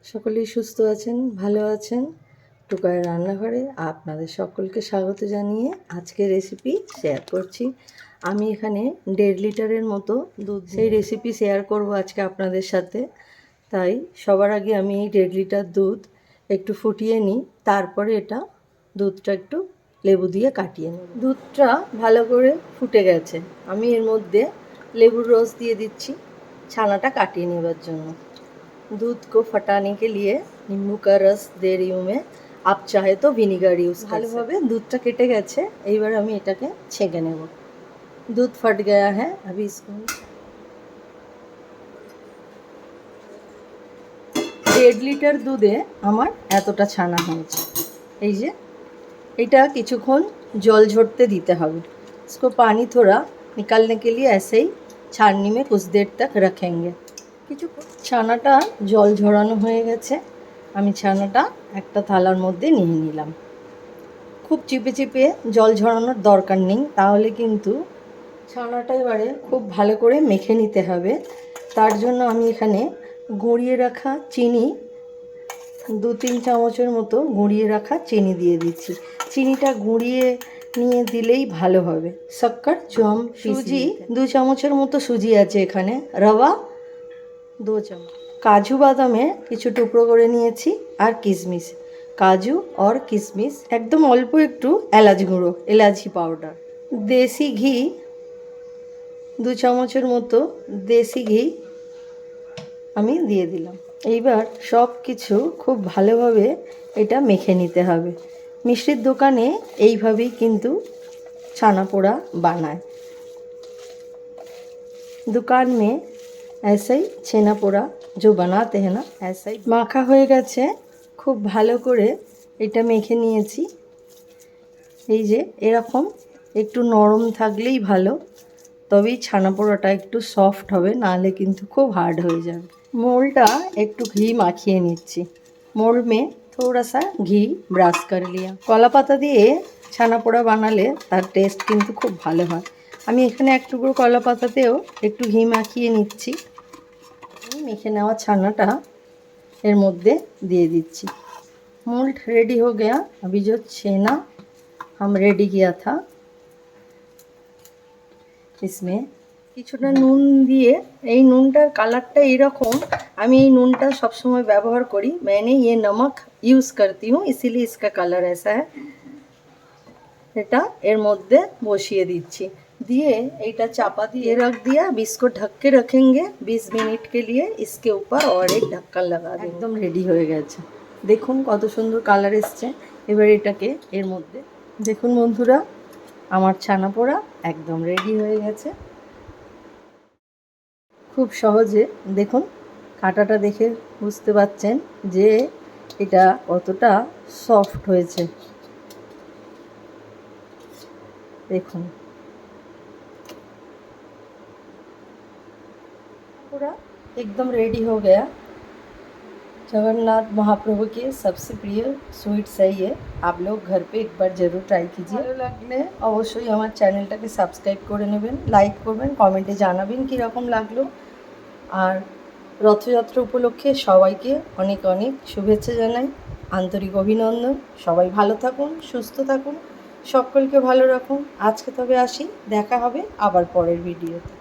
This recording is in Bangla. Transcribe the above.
সকলেই সুস্থ আছেন, ভালো আছেন। টুকাইয়ের রান্নাঘরে আপনাদের সকলকে স্বাগত জানিয়ে আজকে রেসিপি শেয়ার করছি। আমি এখানে 1.5 লিটারের মতো দুধ, সেই রেসিপি শেয়ার করব আজকে আপনাদের সাথে। তাই সবার আগে আমি এই 1.5 লিটার দুধ একটু ফুটিয়ে নিই, তারপরে দুধটা একটু লেবু দিয়ে কাটিয়ে নিই। দুধটা ভালো করে ফুটে গেছে, আমি এর মধ্যে লেবুর রস দিয়ে দিচ্ছি ছানাটা কাটিয়ে নেবার জন্য। दूध को फटाने के लिए नींबू का रस दे रही हूँ मैं। आप चाहे तो विनेगर यूज़ कर सकते। ভালোভাবে দুধটা কেটে গেছে, এইবার আমি এটাকে ছেঁকে নেব। दूध फट गया है, अभी इसको 1.5 লিটার দুধে আমার এতটা ছানা হয়েছে। এই যে এটা কিছুক্ষণ জল ঝরতে দিতে হবে। इसको पानी थोड़ा निकालने के लिए ऐसे ही छाननी में कुछ देर तक रखेंगे। কিছু ছানাটা জল ঝরানো হয়ে গেছে, আমি ছানাটা একটা থালার মধ্যে নিয়ে নিলাম। খুব চিপে চিপে জল ঝরানোর দরকার নেই, তাহলে কিন্তু ছানাটা এবারে খুব ভালো করে মেখে নিতে হবে। তার জন্য আমি এখানে গুঁড়িয়ে রাখা চিনি 2-3 চামচের মতো গুঁড়িয়ে রাখা চিনি দিয়ে দিচ্ছি। চিনিটা গুঁড়িয়ে নিয়ে দিলেই ভালো হবে। শক্কর জম, সুজি 2 চামচের মতো সুজি আছে এখানে, রवा 2 চামচ, কাজু বাদামের কিছু টুকরো করে নিয়েছি, আর কিশমিশ। কাজু আর কিশমিশ, একদম অল্প একটু এলাচ গুঁড়ো, এলাচি পাউডার, দেশি ঘি 2 চামচের মতো দেশি ঘি আমি দিয়ে দিলাম। এইবার সব কিছু খুব ভালোভাবে এটা মেখে নিতে হবে। মিষ্টির দোকানে এইভাবেই কিন্তু ছানা পোড়া বানায়। दुकान में ऐसा ही छेना पोड़ा जो बनाते हैं ना, ऐसा ही মাখা হয়ে গেছে। খুব ভালো করে এটা মেখে নিয়েছি। এই যে এরকম একটু নরম থাকলেই ভালো, তবেই ছানা পোড়াটা একটু সফট হবে, নাহলে কিন্তু খুব হার্ড হয়ে যাবে। মোলটা একটু ঘি মাখিয়ে নিচ্ছি। মোল में थोड़ा सा घी ব্রাশ कर लिया। কলা পাতা দিয়ে ছানা পোড়া বানালে তার টেস্ট কিন্তু খুব ভালো হয়। আমি এখানে এক টুকরো কলা পাতাতেও একটু ঘি মাখিয়ে নিচ্ছি। মেখে নেওয়া ছানাটা এর মধ্যে দিয়ে দিচ্ছি। मोल्ड रेडी हो गया। अभी जो छेना हम रेडी किया था इसमें কিছুটা নুন দিয়ে, এই নুনটার কালারটা এরকম, আমি এই নুনটা সবসময় ব্যবহার করি। मैंने ये नमक यूज़ करती हूँ, इसीलिए इसका कलर ऐसा है। এটা এর মধ্যে বসিয়ে দিচ্ছি, दिए এইটা চাপা দিয়ে रख दिया। अब इसको ढक के रखेंगे 20 मिनट के लिए। इसके ऊपर और एक ढक्कन लगा दें। একদম রেডি হয়ে গেছে, দেখুন কত সুন্দর কালার এসছে। এবার এটাকে এর মধ্যে, দেখুন বন্ধুরা আমার ছানা পোড়া একদম রেডি হয়ে গেছে। খুব সহজে দেখুন, কাটাটা দেখে বুঝতে পারছেন যে এটা কতটা সফট হয়েছে। দেখুন पूरा एकदम रेडी हो गया। जगन्नाथ महाप्रभु के सबसे प्रिय स्वीट सही है, आप लोग घर पे एक बार ज़रूर ट्राई कीजिए। ভালো লাগলে অবশ্যই আমার চ্যানেলটাকে সাবস্ক্রাইব করে নেবেন, লাইক করবেন, কমেন্টে জানাবেন কীরকম লাগলো। আর রথযাত্রা উপলক্ষে সবাইকে অনেক অনেক শুভেচ্ছা জানাই, আন্তরিক অভিনন্দন। সবাই ভালো থাকুন, সুস্থ থাকুন, সকলকে ভালো রাখুন। আজকে তবে আসি, দেখা হবে আবার পরের ভিডিওতে।